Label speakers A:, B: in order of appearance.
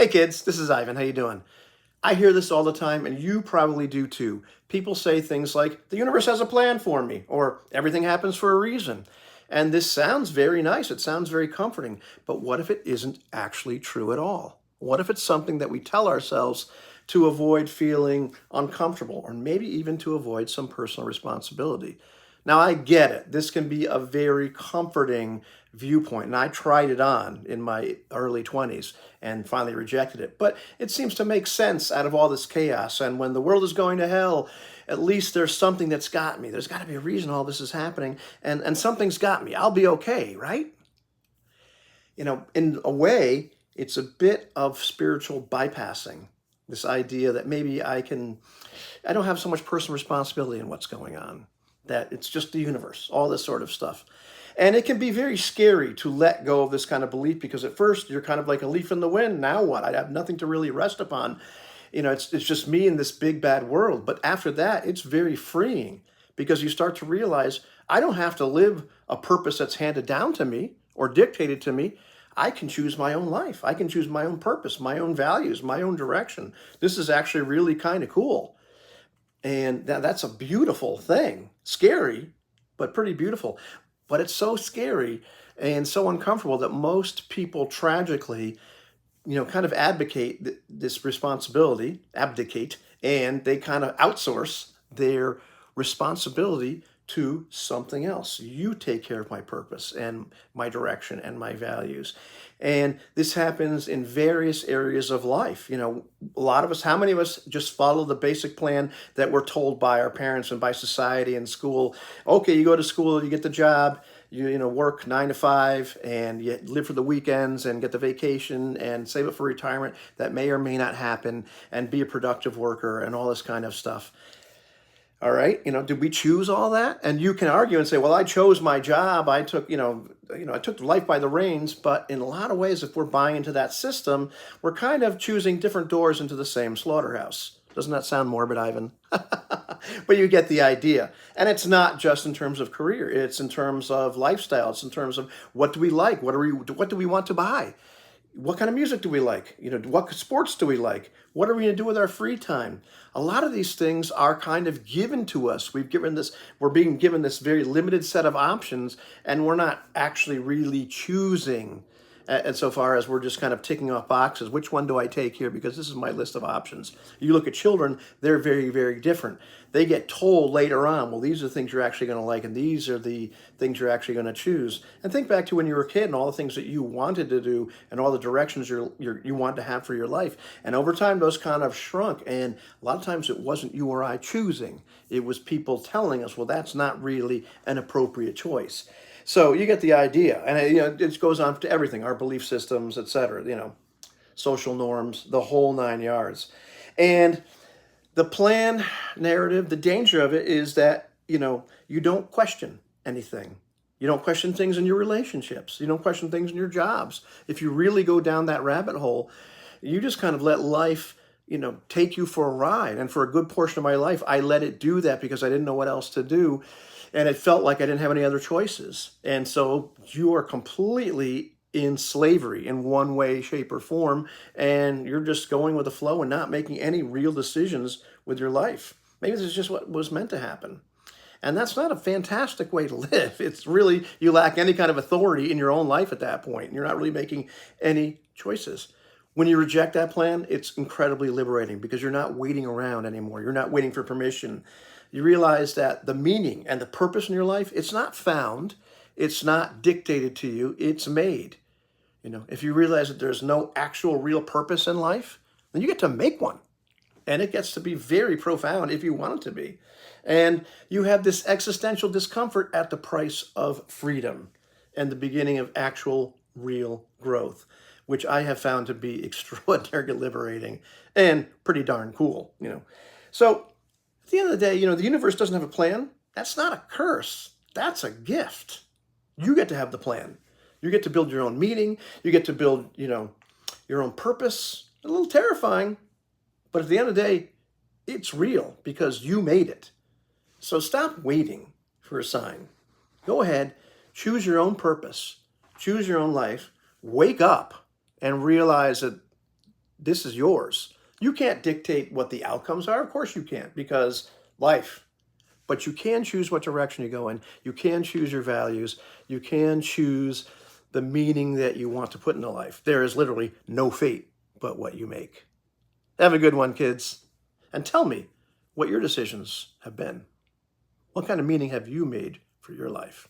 A: Hey kids, this is Ivan. How you doing? I hear this all the time, and you probably do too. People say things like, the universe has a plan for me, or everything happens for a reason. And this sounds very nice. It sounds very comforting. But what if it isn't actually true at all? What if it's something that we tell ourselves to avoid feeling uncomfortable, or maybe even to avoid some personal responsibility? Now, I get it. This can be a very comforting viewpoint, and I tried it on in my early 20s and finally rejected it. But it seems to make sense out of all this chaos. And when the world is going to hell, at least there's something that's got me. There's got to be a reason all this is happening, and something's got me. I'll be okay, right? In a way, it's a bit of spiritual bypassing. This idea that maybe I don't have so much personal responsibility in what's going on, that it's just the universe, all this sort of stuff. And it can be very scary to let go of this kind of belief, because at first you're kind of like a leaf in the wind. Now what? I have nothing to really rest upon. It's just me in this big bad world. But after that, it's very freeing, because you start to realize I don't have to live a purpose that's handed down to me or dictated to me. I can choose my own life. I can choose my own purpose, my own values, my own direction. This is actually really kind of cool. And that's a beautiful thing. Scary, but pretty beautiful. But it's so scary and so uncomfortable that most people tragically, kind of this responsibility, abdicate, and they kind of outsource their responsibility to something else. You take care of my purpose and my direction and my values. And this happens in various areas of life. A lot of us, how many of us just follow the basic plan that we're told by our parents and by society and school? Okay, you go to school, you get the job, you work 9 to 5, and you live for the weekends and get the vacation and save it for retirement that may or may not happen, and be a productive worker and all this kind of stuff. All right, did we choose all that? And you can argue and say, well, I chose my job. I took, I took life by the reins. But in a lot of ways, if we're buying into that system, we're kind of choosing different doors into the same slaughterhouse. Doesn't that sound morbid, Ivan? But you get the idea. And it's not just in terms of career. It's in terms of lifestyle. It's in terms of what do we like? What do we want to buy? What kind of music do we like? What sports do we like? What are we going to do with our free time? A lot of these things are kind of given to us. We're being given this very limited set of options, and we're not actually really choosing. And so far as we're just kind of ticking off boxes, which one do I take here? Because this is my list of options. You look at children, they're very, very different. They get told later on, well, these are the things you're actually going to like, and these are the things you're actually going to choose. And think back to when you were a kid and all the things that you wanted to do and all the directions you want to have for your life. And over time, those kind of shrunk. And a lot of times it wasn't you or I choosing. It was people telling us, well, that's not really an appropriate choice. So you get the idea, and it goes on to everything, our belief systems, etc. Social norms, the whole 9 yards. And the plan narrative, the danger of it is that you don't question anything. You don't question things in your relationships. You don't question things in your jobs. If you really go down that rabbit hole, you just kind of let life take you for a ride. And for a good portion of my life, I let it do that because I didn't know what else to do. And it felt like I didn't have any other choices. And so you are completely in slavery in one way, shape, or form. And you're just going with the flow and not making any real decisions with your life. Maybe this is just what was meant to happen. And that's not a fantastic way to live. It's really, you lack any kind of authority in your own life at that point. You're not really making any choices. When you reject that plan, it's incredibly liberating because you're not waiting around anymore. You're not waiting for permission. You realize that the meaning and the purpose in your life, it's not found, it's not dictated to you, it's made. If you realize that there's no actual real purpose in life, then you get to make one. And it gets to be very profound if you want it to be. And you have this existential discomfort at the price of freedom and the beginning of actual real growth, which I have found to be extraordinarily liberating and pretty darn cool. So at the end of the day, the universe doesn't have a plan. That's not a curse. That's a gift. You get to have the plan. You get to build your own meaning. You get to build, your own purpose. A little terrifying, but at the end of the day, it's real because you made it. So stop waiting for a sign. Go ahead, choose your own purpose, choose your own life, wake up and realize that This is yours. You can't dictate what the outcomes are. Of course you can't, because life. But you can choose what direction you go in. You can choose your values. You can choose the meaning that you want to put into life. There is literally no fate but what you make. Have a good one, kids. And tell me what your decisions have been. What kind of meaning have you made for your life?